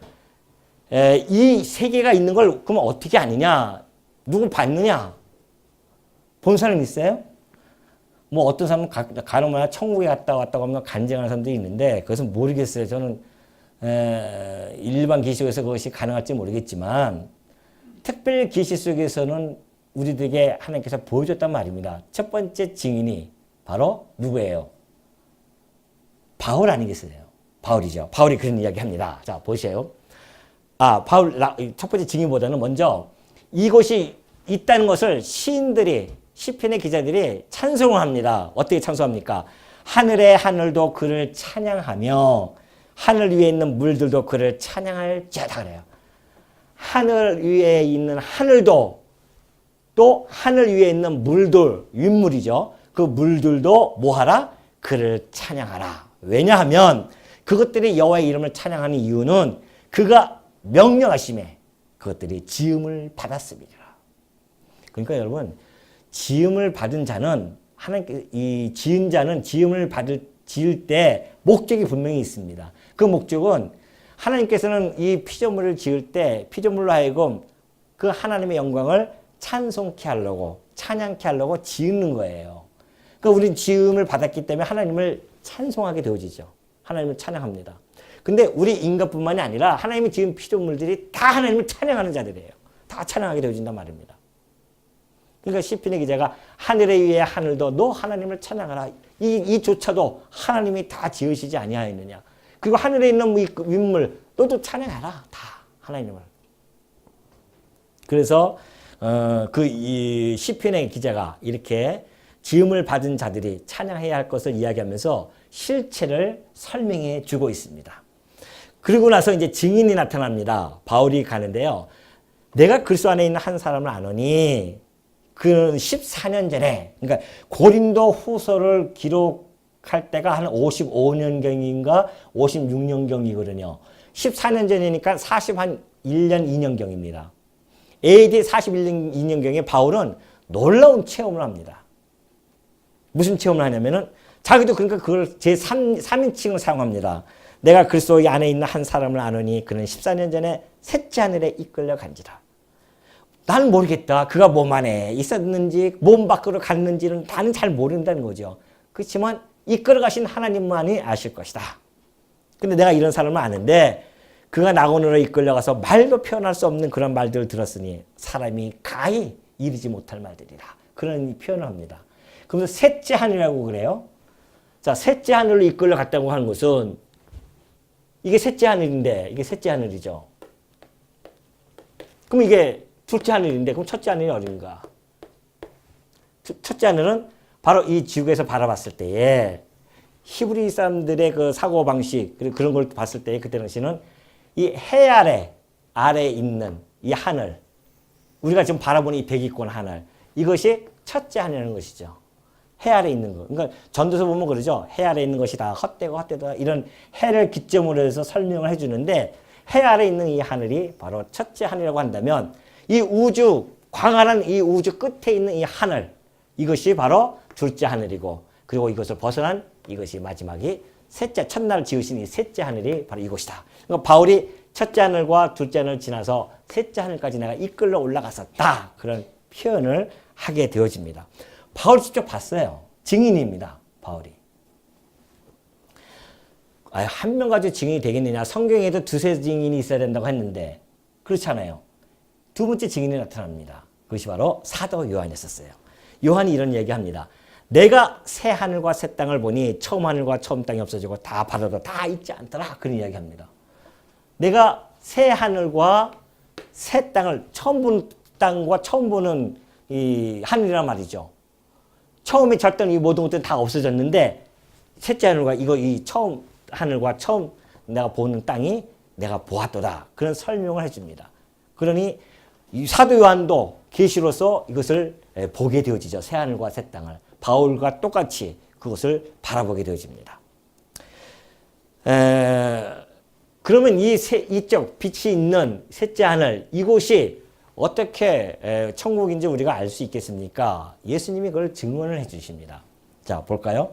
이 세계가 있는 걸 그러면 어떻게 아느냐? 누구 봤느냐? 본 사람 있어요? 뭐 어떤 사람은 간혹 천국에 갔다 왔다고 하면 간증하는 사람도 있는데 그것은 모르겠어요. 저는 일반 계시 속에서 그것이 가능할지 모르겠지만 특별 계시 속에서는 우리들에게 하나님께서 보여줬단 말입니다. 첫 번째 증인이 바로 누구예요? 바울 아니겠어요? 바울이죠. 바울이 그런 이야기 합니다. 자, 보세요. 바울, 첫 번째 증인보다는 먼저 이곳이 있다는 것을 시인들이, 시편의 기자들이 찬송을 합니다. 어떻게 찬송합니까? 하늘의 하늘도 그를 찬양하며 하늘 위에 있는 물들도 그를 찬양할지어다 그래요. 하늘 위에 있는 하늘도 또 하늘 위에 있는 물들, 윗물이죠. 그 물들도 뭐하라? 그를 찬양하라. 왜냐하면 그것들이 여호와의 이름을 찬양하는 이유는 그가 명령하심에 그것들이 지음을 받았습니다. 그러니까 여러분, 지음을 받은 자는 이 지은 자는 지음을 지을 때 목적이 분명히 있습니다. 그 목적은 하나님께서는 이 피조물을 지을 때 피조물로 하여금 그 하나님의 영광을 찬송케 하려고 찬양케 하려고 지은 거예요. 그러니까 우리는 지음을 받았기 때문에 하나님을 찬송하게 되어지죠. 하나님을 찬양합니다. 근데 우리 인간뿐만이 아니라 하나님이 지은 피조물들이 다 하나님을 찬양하는 자들이에요. 다 찬양하게 되어진단 말입니다. 그러니까 시편의 기자가 하늘에 위에 하늘도 너 하나님을 찬양하라. 이조차도 하나님이 다 지으시지 아니하였느냐. 그리고 하늘에 있는 윗물 너도 찬양하라. 다 하나님을. 그래서 이 시편의 기자가 이렇게 지음을 받은 자들이 찬양해야 할 것을 이야기하면서 실체를 설명해 주고 있습니다. 그리고 나서 이제 증인이 나타납니다. 바울이 가는데요. 내가 그리스도 안에 있는 한 사람을 아노니 그는 14년 전에, 그러니까 고린도 후서를 기록할 때가 한 55년경인가 56년경이거든요. 14년 전이니까 41년 2년경입니다. AD 41년 2년경에 바울은 놀라운 체험을 합니다. 무슨 체험을 하냐면은 자기도 그러니까 그걸 제3인칭을 사용합니다. 내가 그리스도 안에 있는 한 사람을 아노니 그는 14년 전에 셋째 하늘에 이끌려 간지라. 나는 모르겠다. 그가 몸 안에 있었는지 몸 밖으로 갔는지는 나는 잘 모른다는 거죠. 그렇지만 이끌어 가신 하나님만이 아실 것이다. 근데 내가 이런 사람을 아는데 그가 낙원으로 이끌려가서 말도 표현할 수 없는 그런 말들을 들었으니 사람이 가히 이르지 못할 말들이라. 그런 표현을 합니다. 그래서 셋째 하늘이라고 그래요. 자, 셋째 하늘로 이끌려 갔다고 하는 것은 이게 셋째 하늘인데 이게 셋째 하늘이죠. 그럼 이게 둘째 하늘인데 그럼 첫째 하늘이 어딘가? 첫째 하늘은 바로 이 지구에서 바라봤을 때에 히브리 사람들의 그 사고방식 그리고 그런 걸 봤을 때 그때 당시는 이 해 아래에 있는 이 하늘 우리가 지금 바라보는 이 백위권 하늘 이것이 첫째 하늘이라는 것이죠. 해 아래에 있는 거. 그러니까 전도서 보면 그러죠. 해 아래에 있는 것이 다 헛되고 헛되다 이런 해를 기점으로 해서 설명을 해주는데 해 아래에 있는 이 하늘이 바로 첫째 하늘이라고 한다면 이 우주, 광활한 이 우주 끝에 있는 이 하늘, 이것이 바로 둘째 하늘이고, 그리고 이것을 벗어난 이것이 마지막이 셋째, 첫날 지으신 이 셋째 하늘이 바로 이곳이다. 그러니까 바울이 첫째 하늘과 둘째 하늘을 지나서 셋째 하늘까지 내가 이끌러 올라갔었다. 그런 표현을 하게 되어집니다. 바울이 직접 봤어요. 증인입니다. 바울이. 한 명 가지고 증인이 되겠느냐. 성경에도 두세 증인이 있어야 된다고 했는데 그렇잖아요. 두 번째 증인이 나타납니다. 그것이 바로 사도 요한이었어요. 요한이 이런 얘기합니다. 내가 새 하늘과 새 땅을 보니 처음 하늘과 처음 땅이 없어지고 다 바다도 다 있지 않더라. 그런 이야기합니다. 내가 새 하늘과 새 땅을 처음 보는 땅과 처음 보는 이 하늘이란 말이죠. 처음에 졌던 이 모든 것들은 다 없어졌는데 셋째 하늘과 이 처음 하늘과 처음 내가 보는 땅이 내가 보았도다. 그런 설명을 해줍니다. 그러니 이 사도 요한도 계시로서 이것을 보게 되어지죠. 새 하늘과 새 땅을. 바울과 똑같이 그것을 바라보게 되어집니다. 그러면 이쪽 빛이 있는 셋째 하늘 이곳이 어떻게 천국인지 우리가 알 수 있겠습니까? 예수님이 그걸 증언을 해 주십니다. 자, 볼까요?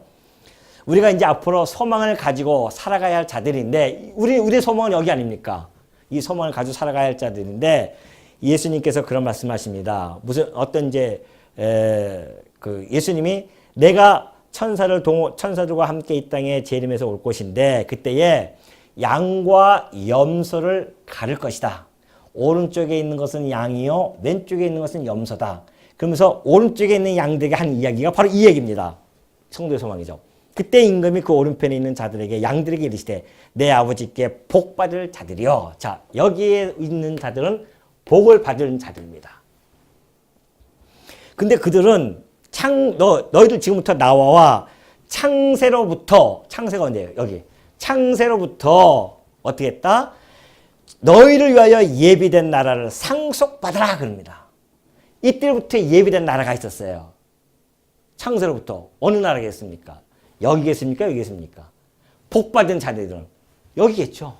우리가 이제 앞으로 소망을 가지고 살아가야 할 자들인데 우리의 소망은 여기 아닙니까? 이 소망을 가지고 살아가야 할 자들인데 예수님께서 그런 말씀하십니다. 무슨 어떤 이제 그 예수님이 내가 천사들과 함께 이 땅에 재림해서 올 것인데 그때에 양과 염소를 가를 것이다. 오른쪽에 있는 것은 양이요 왼쪽에 있는 것은 염소다. 그러면서 오른쪽에 있는 양들에게 한 이야기가 바로 이 얘기입니다. 성도의 소망이죠. 그때 임금이 그 오른편에 있는 자들에게 양들에게 이르시되 내 아버지께 복 받을 자들이여. 자, 여기에 있는 자들은 복을 받은 자들입니다. 근데 그들은 너희들 지금부터 나와 창세가 언제예요? 여기 창세로부터 어떻게 했다? 너희를 위하여 예비된 나라를 상속받으라 그럽니다. 이때부터 예비된 나라가 있었어요. 창세로부터 어느 나라겠습니까? 여기겠습니까? 여기겠습니까? 복받은 자들은 여기겠죠.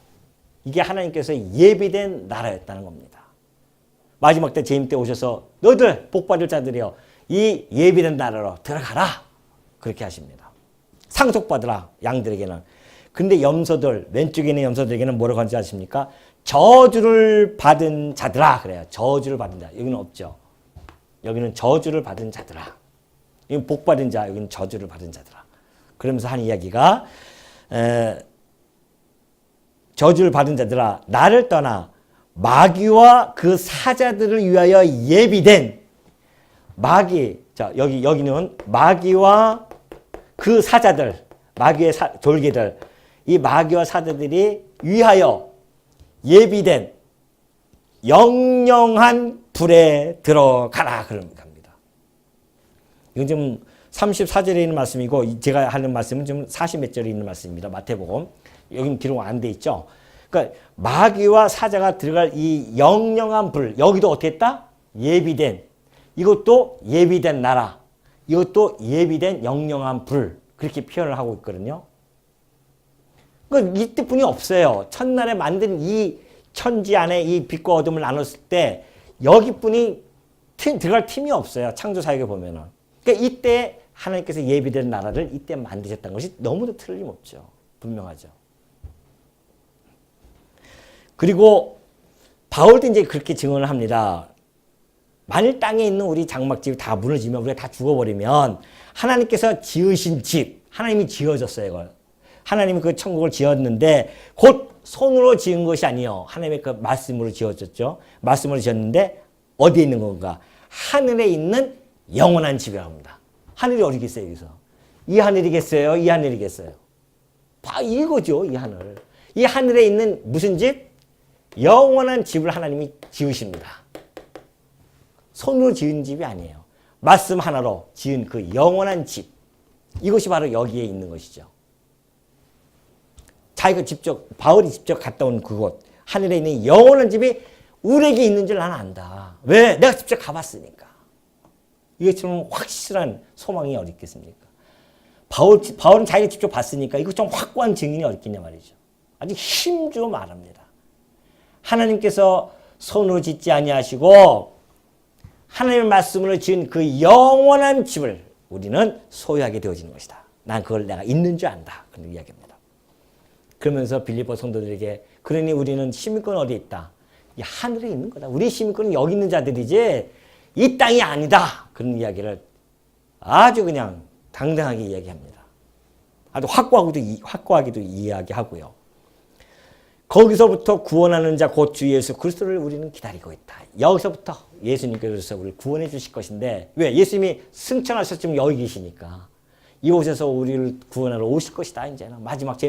이게 하나님께서 예비된 나라였다는 겁니다. 마지막 때 재임 때 오셔서 너희들 복받을 자들이여 이 예비된 나라로 들어가라. 그렇게 하십니다. 상속받으라 양들에게는. 근데 염소들 왼쪽에 있는 염소들에게는 뭐라고 하는지 아십니까? 저주를 받은 자들아 그래요. 저주를 받은 자. 여기는 없죠. 여기는 저주를 받은 자들아. 여기는 복받은 자. 여기는 저주를 받은 자들아. 그러면서 한 이야기가 저주를 받은 자들아 나를 떠나 마귀와 그 사자들을 위하여 예비된 마귀. 자 여기는 마귀와 그 사자들 마귀의 졸개들 이 마귀와 사자들이 위하여 예비된 영영한 불에 들어가라 그런 겁니다. 이건 좀 34절에 있는 말씀이고 제가 하는 말씀은 좀 40몇 절에 있는 말씀입니다. 마태복음. 여기는 기록 안 돼 있죠. 그러니까 마귀와 사자가 들어갈 이 영영한 불 여기도 어떻게 했다? 예비된 이것도 예비된 나라 이것도 예비된 영영한 불 그렇게 표현을 하고 있거든요. 그러니까 이 뜻뿐이 없어요. 첫날에 만든 이 천지 안에 이 빛과 어둠을 나눴을 때 여기뿐이 들어갈 틈이 없어요. 창조사역에 보면은. 그러니까 이때 하나님께서 예비된 나라를 이때 만드셨다는 것이 너무도 틀림없죠. 분명하죠. 그리고 바울도 이제 그렇게 증언을 합니다. 만일 땅에 있는 우리 장막집이 다 무너지면 우리가 다 죽어버리면 하나님께서 지으신 집, 하나님이 지어줬어요. 이걸. 하나님이 그 천국을 지었는데 곧 손으로 지은 것이 아니요. 하나님의 그 말씀으로 지어졌죠. 말씀으로 지었는데 어디에 있는 건가? 하늘에 있는 영원한 집이라고 합니다. 하늘이 어디겠어요, 여기서? 이 하늘이겠어요? 이 하늘이겠어요? 이거죠, 이 하늘. 이 하늘에 있는 무슨 집? 영원한 집을 하나님이 지으십니다. 손으로 지은 집이 아니에요. 말씀 하나로 지은 그 영원한 집. 이것이 바로 여기에 있는 것이죠. 자기가 직접, 바울이 직접 갔다 온 그곳, 하늘에 있는 영원한 집이 우리에게 있는 줄 나는 안다. 왜? 내가 직접 가봤으니까. 이것처럼 확실한 소망이 어디 있겠습니까? 바울은 자기가 직접 봤으니까 이거 좀 확고한 증인이 어디 있겠냐 말이죠. 아주 힘주어 말합니다. 하나님께서 손으로 짓지 아니하시고 하나님의 말씀으로 지은 그 영원한 집을 우리는 소유하게 되어지는 것이다. 난 그걸 내가 있는 줄 안다. 그런 이야기입니다. 그러면서 빌립보 성도들에게 그러니 우리는 시민권은 어디에 있다? 이 하늘에 있는 거다. 우리 시민권은 여기 있는 자들이지 이 땅이 아니다. 그런 이야기를 아주 그냥 당당하게 이야기합니다. 아주 확고하게도 이야기하고요. 거기서부터 구원하는 자 곧 주 예수 그리스도를 우리는 기다리고 있다. 여기서부터 예수님께서 우리를 구원해 주실 것인데 왜? 예수님이 승천하셨지만 여기 계시니까 이곳에서 우리를 구원하러 오실 것이다. 이제는 마지막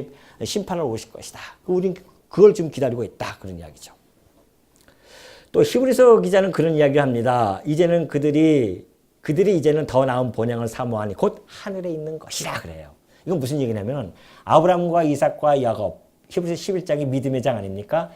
심판을 오실 것이다. 우리는 그걸 좀 기다리고 있다. 그런 이야기죠. 또 히브리서 기자는 그런 이야기를 합니다. 이제는 그들이 이제는 더 나은 본향을 사모하니 곧 하늘에 있는 것이라 그래요. 이건 무슨 얘기냐면 아브라함과 이삭과 야곱 히브리서 11장이 믿음의 장 아닙니까?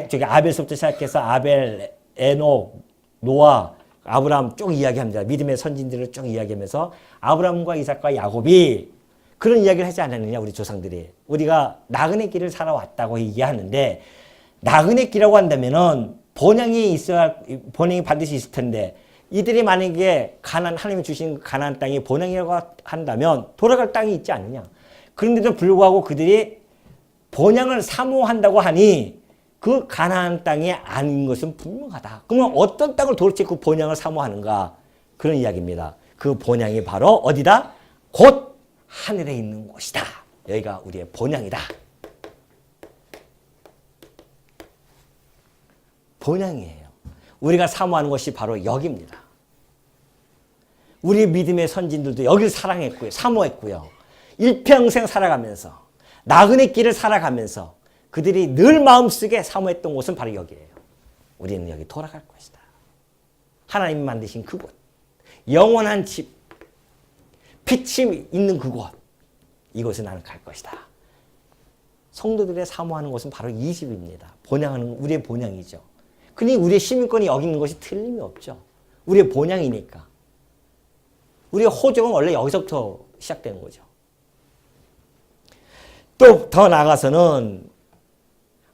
저기 아벨서부터 시작해서 아벨, 에녹, 노아, 아브라함 쭉 이야기합니다. 믿음의 선진들을 쭉 이야기하면서 아브라함과 이삭과 야곱이 그런 이야기를 하지 않았느냐 우리 조상들이. 우리가 나그네 길을 살아왔다고 얘기하는데 나그네 길이라고 한다면은 본향이 반드시 있을 텐데 이들이 만약에 하나님이 주신 가나안 땅이 본향이라고 한다면 돌아갈 땅이 있지 않느냐. 그런데도 불구하고 그들이 본향을 사모한다고 하니 그 가나안 땅이 아닌 것은 분명하다. 그러면 어떤 땅을 도대체 그 본향을 사모하는가? 그런 이야기입니다. 그 본향이 바로 어디다? 곧 하늘에 있는 곳이다. 여기가 우리의 본향이다. 본향이에요. 우리가 사모하는 것이 바로 여기입니다. 우리 믿음의 선진들도 여기를 사랑했고요. 사모했고요. 일평생 살아가면서 나그네 길을 살아가면서 그들이 늘 마음속에 사모했던 곳은 바로 여기예요. 우리는 여기 돌아갈 것이다. 하나님이 만드신 그곳, 영원한 집, 빛이 있는 그곳, 이곳에 나는 갈 것이다. 성도들의 사모하는 곳은 바로 이 집입니다. 본향하는 우리의 본향이죠. 그러니 우리의 시민권이 여기 있는 것이 틀림이 없죠. 우리의 본향이니까. 우리의 호적은 원래 여기서부터 시작되는 거죠. 또 더 나아가서는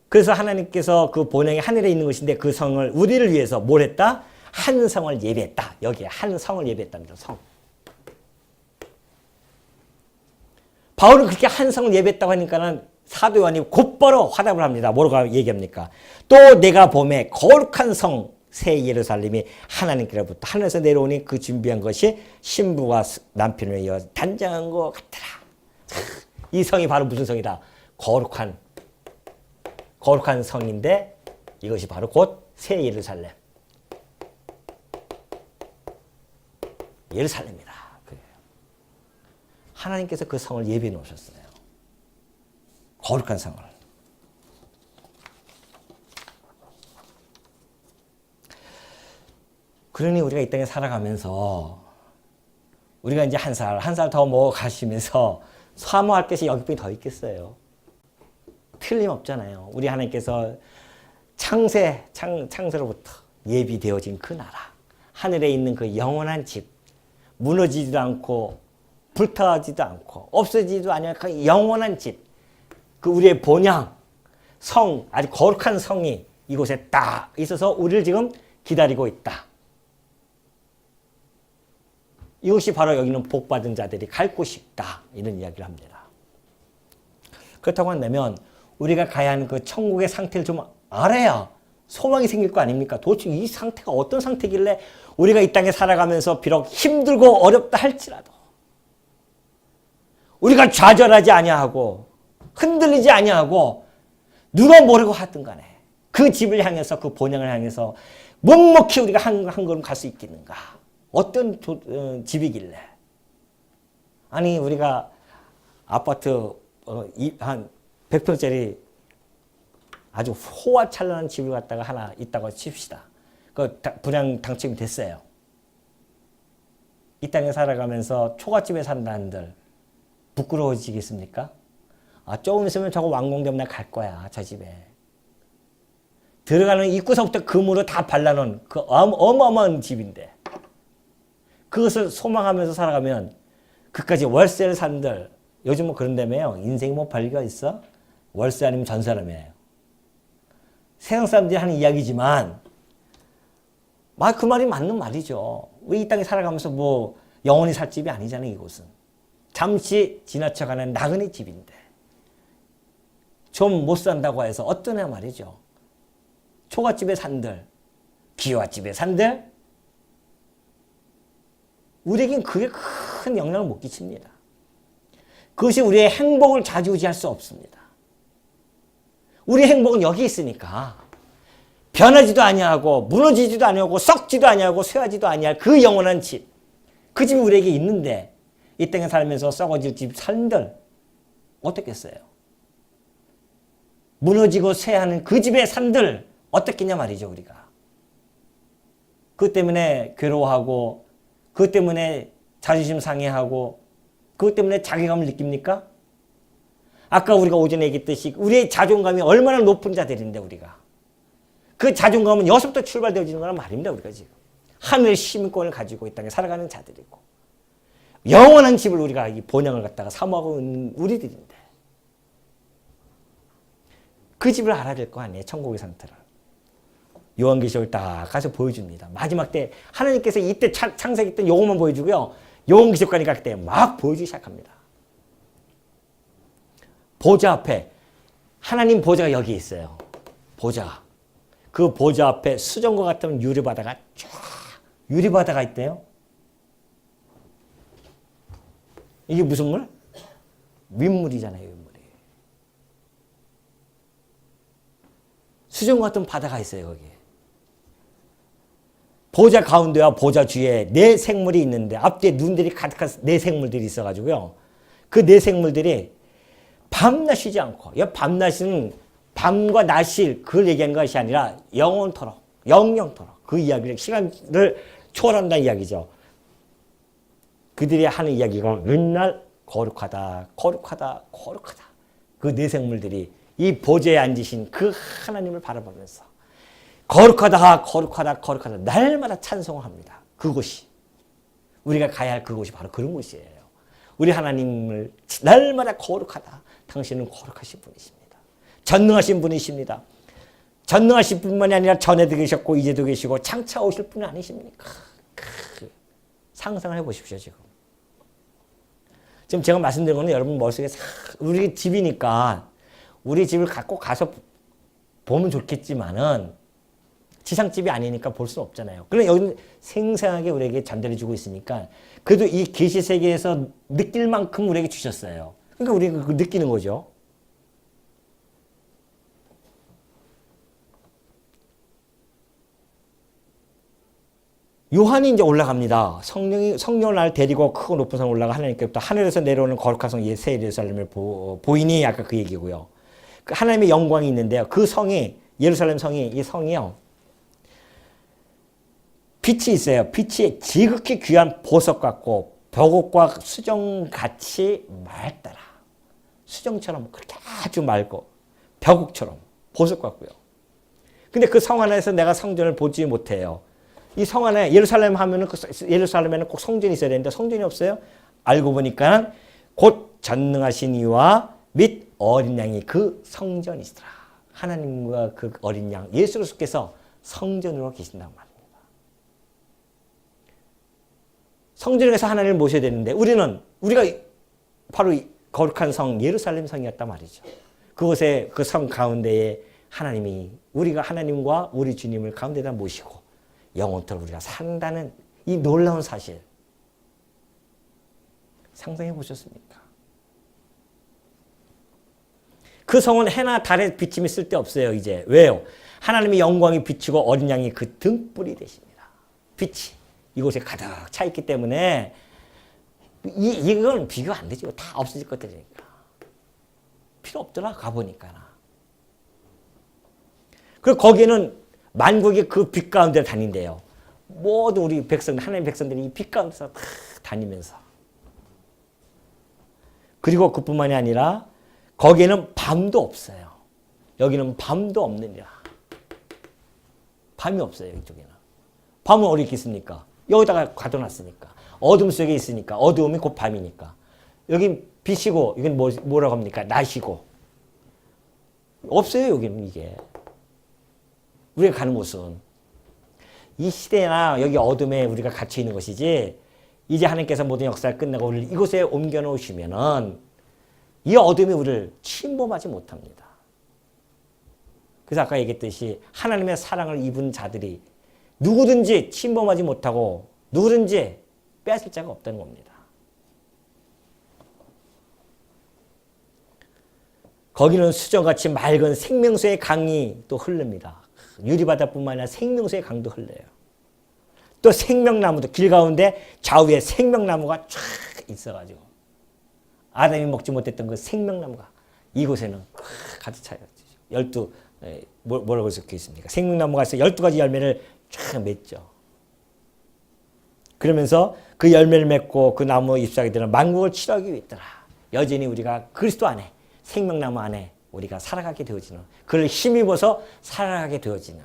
그래서 하나님께서 그 본향이 하늘에 있는 것인데 그 성을 우리를 위해서 뭘 했다? 한 성을 예배했다. 여기에 한 성을 예배했답니다. 성. 바울은 그렇게 한 성을 예배했다고 하니까는 사도 요한이 곧바로 화답을 합니다. 뭐라고 얘기합니까? 또 내가 봄에 거룩한 성 새 예루살렘이 하나님께로부터 하늘에서 내려오니 그 준비한 것이 신부가 남편을 위하여 단장한 것 같더라. 이 성이 바로 무슨 성이다? 거룩한 성인데 이것이 바로 곧 새 예루살렘. 예루살렘이다. 그래요. 하나님께서 그 성을 예비해 놓으셨어요. 거룩한 성을. 그러니 우리가 이 땅에 살아가면서 우리가 이제 한 살 더 먹어가시면서 사모할 것이 여기뿐이 더 있겠어요. 틀림없잖아요. 우리 하나님께서 창세로부터 예비되어진 그 나라, 하늘에 있는 그 영원한 집, 무너지지도 않고 불타지도 않고 없어지지도 않을 그 영원한 집, 그 우리의 본향, 성, 아주 거룩한 성이 이곳에 딱 있어서 우리를 지금 기다리고 있다. 이것이 바로 여기는 복받은 자들이 갈 곳이 있다. 이런 이야기를 합니다. 그렇다고 한다면 우리가 가야 하는 그 천국의 상태를 좀 알아야 소망이 생길 거 아닙니까? 도대체 이 상태가 어떤 상태길래 우리가 이 땅에 살아가면서 비록 힘들고 어렵다 할지라도 우리가 좌절하지 아니하고 흔들리지 아니하고 누가 뭐라고 하든 간에 그 집을 향해서 그 본향을 향해서 묵묵히 우리가 한 걸음 갈 수 있겠는가? 어떤 집이길래? 아니 우리가 아파트 한 100평짜리 아주 호화찬란한 집을 갖다가 하나 있다고 칩시다. 그 분양 당첨이 됐어요. 이 땅에 살아가면서 초가집에 산다는들 부끄러워지겠습니까? 조금 있으면 저거 완공되면 나 갈 거야. 저 집에. 들어가는 입구서부터 금으로 다 발라놓은 그 어마어마한 집인데 그것을 소망하면서 살아가면 그까지 월세를 산들 요즘 뭐 그런다며요. 인생이 뭐 별거 있어? 월세 아니면 전세라며요. 세상 사람들이 하는 이야기지만 그 말이 맞는 말이죠. 왜 이 땅에 살아가면서 뭐 영원히 살 집이 아니잖아요. 이곳은. 잠시 지나쳐가는 나그네 집인데 좀 못 산다고 해서 어떠냐 말이죠. 초가집에 산들, 기와집에 산들 우리에겐 그게 큰 영향을 못 끼칩니다. 그것이 우리의 행복을 좌지우지할 수 없습니다. 우리의 행복은 여기 있으니까 변하지도 아니하고 무너지지도 아니하고 썩지도 아니하고 쇠하지도 아니할 그 영원한 집, 그 집이 우리에게 있는데 이 땅에 살면서 썩어질 집 산들 어떻겠어요? 무너지고 쇠하는 그 집의 산들 어떻겠냐 말이죠. 우리가 그것 때문에 괴로워하고 그것 때문에 자존심 상해하고 그것 때문에 자괴감을 느낍니까? 아까 우리가 오전에 얘기했듯이 우리의 자존감이 얼마나 높은 자들인데 우리가 그 자존감은 여기서부터 출발되어지는 거란 말입니다. 우리가 지금 하늘의 시민권을 가지고 이 땅에 살아가는 자들이고 영원한 집을 우리가 이 본향을 갖다가 사모하고 있는 우리들인데 그 집을 알아야 될 거 아니에요. 천국의 상태를. 요한계시록을 딱 가서 보여줍니다. 마지막 때 하나님께서 이때 창세기 때 요것만 보여주고요. 요한계시록까지 갈 때 막 보여주기 시작합니다. 보좌 앞에 하나님 보좌가 여기 있어요. 보좌. 그 보좌 앞에 수정과 같은 유리바다가 쫙 유리바다가 있대요. 이게 무슨 물? 윗물이잖아요. 윗물이. 수정 같은 바다가 있어요. 거기에. 보좌 가운데와 보좌 주위에 네 생물이 있는데 앞뒤에 눈들이 가득한 네 생물들이 있어가지고요. 그 네 생물들이 밤낮 쉬지 않고, 이 밤낮은 밤과 낮이 그걸 얘기하는 것이 아니라 영원토록, 영영토록 그 이야기를, 시간을 초월한다는 이야기죠. 그들이 하는 이야기가 맨날 거룩하다, 거룩하다, 거룩하다. 그 네 생물들이 이 보좌에 앉으신 그 하나님을 바라보면서 거룩하다, 거룩하다, 거룩하다 날마다 찬송을 합니다. 그곳이 우리가 가야 할 그곳이 바로 그런 곳이에요. 우리 하나님을 날마다 거룩하다. 당신은 거룩하신 분이십니다. 전능하신 분이십니다. 전능하신 분만이 아니라 전에도 계셨고 이제도 계시고 장차 오실 분이 아니십니까? 상상을 해보십시오. 지금 제가 말씀드린 거는 여러분 머릿속에 우리 집이니까 우리 집을 갖고 가서 보면 좋겠지만은 지상집이 아니니까 볼 수는 없잖아요. 그러나 여기는 생생하게 우리에게 전달해주고 있으니까 그래도 이 계시 세계에서 느낄 만큼 우리에게 주셨어요. 그러니까 우리가 그걸 느끼는 거죠. 요한이 이제 올라갑니다. 성령을 날 데리고 크고 높은 산 올라가 하나님께부터 하늘에서 내려오는 거룩한 성 새 예루살렘을 보이니 아까 그 얘기고요. 그 하나님의 영광이 있는데요. 그 성이 예루살렘 성이 이 성이요. 빛이 있어요. 빛이 지극히 귀한 보석 같고 벽옥과 수정같이 맑더라. 수정처럼 그렇게 아주 맑고 벽옥처럼 보석 같고요. 근데 그 성 안에서 내가 성전을 보지 못해요. 이 성 안에 예루살렘 하면은 예루살렘에는 꼭 성전이 있어야 되는데 성전이 없어요. 알고 보니까 곧 전능하신 이와 및 어린 양이 그 성전이시더라. 하나님과 그 어린 양 예수 그리스도께서 성전으로 계신단 말입니다. 성전에서 하나님을 모셔야 되는데 우리가 바로 거룩한 성 예루살렘 성이었단 말이죠. 그곳에 그 성 가운데에 하나님이 우리가 하나님과 우리 주님을 가운데다 모시고 영원토록 우리가 산다는 이 놀라운 사실 상상해 보셨습니까? 그 성은 해나 달의 비침이 쓸데없어요. 이제 왜요? 하나님의 영광이 비치고 어린 양이 그 등불이 되십니다. 빛이 이곳에 가득 차 있기 때문에 이건 비교가 안 되죠. 다 없어질 것들이니까. 필요 없더라 가보니까. 그리고 거기에는 만국이 그 빛 가운데 다닌대요. 모두 우리 백성들, 하나님의 백성들이 이 빛 가운데서 다 다니면서. 그리고 그뿐만이 아니라 거기에는 밤도 없어요. 여기는 밤도 없느니라. 밤이 없어요. 이쪽에는. 밤은 어디 있겠습니까? 여기다가 가둬놨으니까. 어둠 속에 있으니까. 어두움이 곧 밤이니까. 여긴 빛이고 이건 뭐라고 합니까? 낮이고. 없어요. 여기는 이게. 우리가 가는 곳은. 이 시대나 여기 어둠에 우리가 갇혀 있는 것이지 이제 하나님께서 모든 역사를 끝내고 우리를 이곳에 옮겨 놓으시면은 이 어둠이 우리를 침범하지 못합니다. 그래서 아까 얘기했듯이 하나님의 사랑을 입은 자들이 누구든지 침범하지 못하고 누구든지 빼앗을 자가 없다는 겁니다. 거기는 수정같이 맑은 생명수의 강이 또 흐릅니다. 유리바다뿐만 아니라 생명수의 강도 흘러요. 또 생명나무도 길 가운데 좌우에 생명나무가 쫙 있어가지고 아담이 먹지 못했던 그 생명나무가 이곳에는 가득 차요. 12 뭐라고 적혀 있습니까? 생명나무가 있어 12가지 열매를 쫙 맺죠. 그러면서 그 열매를 맺고 그 나무 잎사귀 들은 만국을 치료하기 위해 있더라. 여전히 우리가 그리스도 안에 생명나무 안에 우리가 살아가게 되어지는 그를 힘입어서 살아가게 되어지는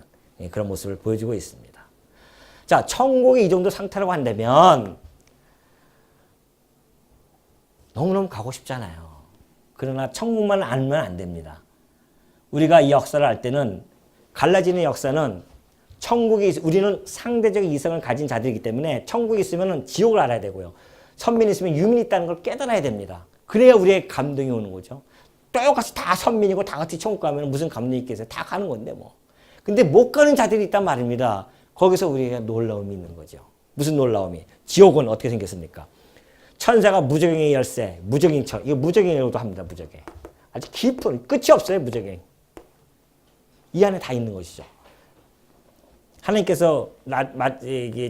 그런 모습을 보여주고 있습니다. 자, 천국이 이 정도 상태라고 한다면 너무너무 가고 싶잖아요. 그러나 천국만 알면 안 됩니다. 우리가 이 역사를 알 때는 갈라지는 역사는 우리는 상대적 이성을 가진 자들이기 때문에 천국이 있으면 지옥을 알아야 되고요. 선민이 있으면 유민이 있다는 걸 깨달아야 됩니다. 그래야 우리의 감동이 오는 거죠. 똑같이 다 선민이고 다 같이 천국 가면 무슨 감동이 있겠어요? 다 가는 건데 뭐. 근데 못 가는 자들이 있단 말입니다. 거기서 우리가 놀라움이 있는 거죠. 무슨 놀라움이? 지옥은 어떻게 생겼습니까? 천사가 무적행의 열쇠, 무적행처. 이거 무적행이라고도 합니다. 무적행. 아주 깊은 끝이 없어요. 무적행. 이 안에 다 있는 것이죠. 하나님께서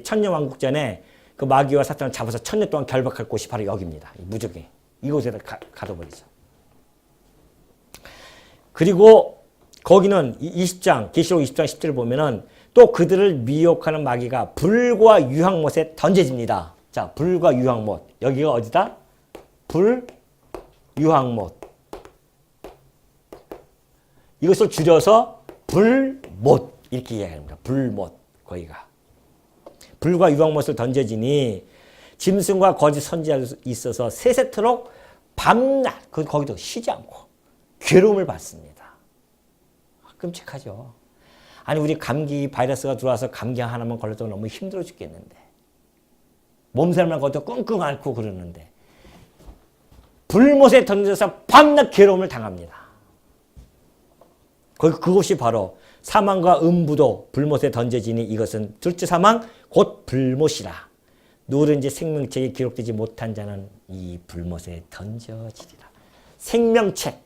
천년왕국 전에 그 마귀와 사탄을 잡아서 1000년 동안 결박할 곳이 바로 여기입니다. 무적행. 이곳에다 가둬버리죠. 그리고 거기는 20장, 계시록 20장 10절을 보면은 또 그들을 미혹하는 마귀가 불과 유황못에 던져집니다. 자, 불과 유황못. 여기가 어디다? 불, 유황못. 이것을 줄여서 불못. 이렇게 이야기합니다. 불못. 거기가. 불과 유황못을 던져지니 짐승과 거짓 선지자가 있어서 세세토록 밤낮 거기도 쉬지 않고 괴로움을 받습니다. 끔찍하죠. 아니 우리 감기 바이러스가 들어와서 감기 하나만 걸려도 너무 힘들어 죽겠는데 몸살만 걸려도 끙끙 앓고 그러는데 불못에 던져서 밤낮 괴로움을 당합니다. 그것이 바로 사망과 음부도 불못에 던져지니 이것은 둘째 사망 곧 불못이라. 누구든지 생명책이 기록되지 못한 자는 이 불못에 던져지리라. 생명책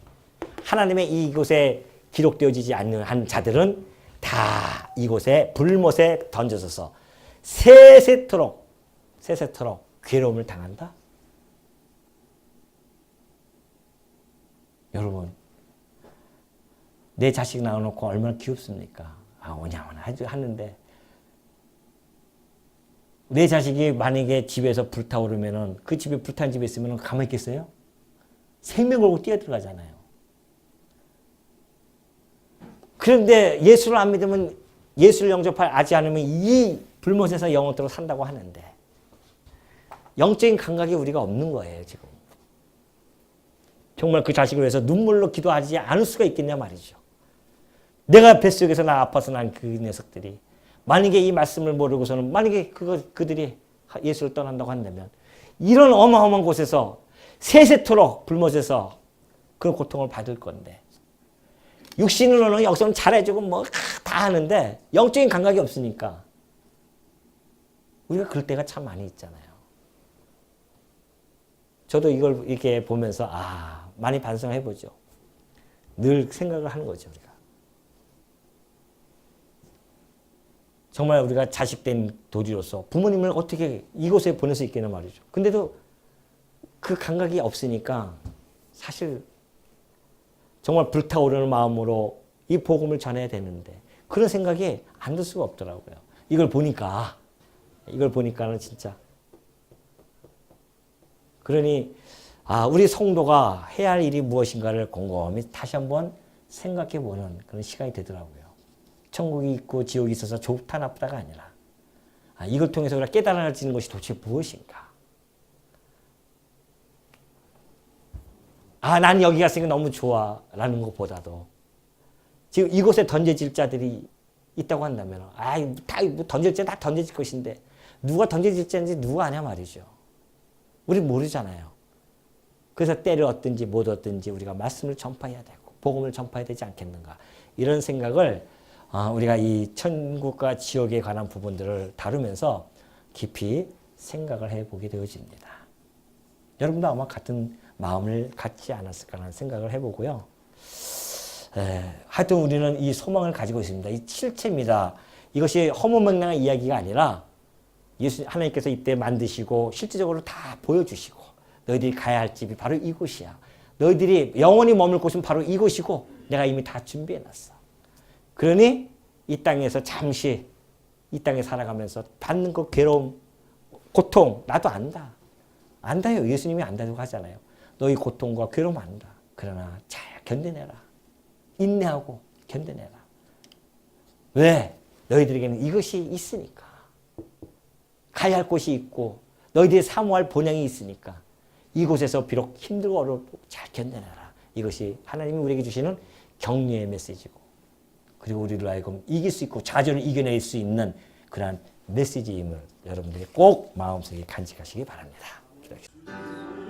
하나님의 이곳에 기록되어지지 않는 한 자들은 다 이곳에 불못에 던져져서 세세토록 괴로움을 당한다. 여러분 내 자식 낳아놓고 얼마나 귀엽습니까? 오냐오냐 하는데 내 자식이 만약에 집에서 불타오르면은 그 집에 불탄 집에 있으면 가만히 있겠어요? 생명 걸고 뛰어들어가잖아요. 그런데 예수를 안 믿으면 예수를 영접하지 않으면 이 불못에서 영원토록 산다고 하는데 영적인 감각이 우리가 없는 거예요. 지금 정말 그 자식을 위해서 눈물로 기도하지 않을 수가 있겠냐 말이죠. 내가 뱃속에서 나 아파서 난 그 녀석들이 만약에 이 말씀을 모르고서는 만약에 그들이 예수를 떠난다고 한다면 이런 어마어마한 곳에서 세세토록 불못에서 그런 고통을 받을 건데 육신으로는 역선 잘해주고 뭐 다 하는데 영적인 감각이 없으니까 우리가 그럴 때가 참 많이 있잖아요. 저도 이걸 이렇게 보면서 많이 반성해보죠. 늘 생각을 하는 거죠. 우리가. 정말 우리가 자식된 도리로서 부모님을 어떻게 이곳에 보낼 수 있겠냐 말이죠. 근데도 그 감각이 없으니까 사실 정말 불타오르는 마음으로 이 복음을 전해야 되는데 그런 생각이 안 들 수가 없더라고요. 이걸 보니까는 진짜. 그러니 우리 성도가 해야 할 일이 무엇인가를 곰곰이 다시 한번 생각해보는 그런 시간이 되더라고요. 천국이 있고 지옥이 있어서 좋다 나쁘다가 아니라 이걸 통해서 우리가 깨달아지는 것이 도대체 무엇인가. 난 여기 갔으니까 너무 좋아 라는 것보다도 지금 이곳에 던져질 자들이 있다고 한다면 다 던질 자 다 던져질 것인데 누가 던져질지 누가 아냐 말이죠. 우리 모르잖아요. 그래서 때를 얻든지 못 얻든지 우리가 말씀을 전파해야 되고 복음을 전파해야 되지 않겠는가. 이런 생각을 우리가 이 천국과 지옥에 관한 부분들을 다루면서 깊이 생각을 해보게 되어집니다. 여러분도 아마 같은 마음을 갖지 않았을까 하는 생각을 해보고요. 하여튼 우리는 이 소망을 가지고 있습니다. 이 실체입니다. 이것이 허무맹랑한 이야기가 아니라 하나님께서 이때 만드시고 실질적으로 다 보여주시고 너희들이 가야 할 집이 바로 이곳이야. 너희들이 영원히 머물 곳은 바로 이곳이고 내가 이미 다 준비해놨어. 그러니 이 땅에서 잠시 이 땅에 살아가면서 받는 그 괴로움, 고통 나도 안다. 안다요. 예수님이 안다고 하잖아요. 너희 고통과 괴로움 안다. 그러나 잘 견뎌내라. 인내하고 견뎌내라. 왜? 너희들에게는 이것이 있으니까. 가야 할 곳이 있고 너희들이 사모할 본향이 있으니까 이곳에서 비록 힘들고 어렵고 잘 견뎌내라. 이것이 하나님이 우리에게 주시는 격려의 메시지고 그리고 우리를 하여금 이길 수 있고 자존을 이겨낼 수 있는 그러한 메시지임을 여러분들이 꼭 마음속에 간직하시기 바랍니다. 기도하겠습니다.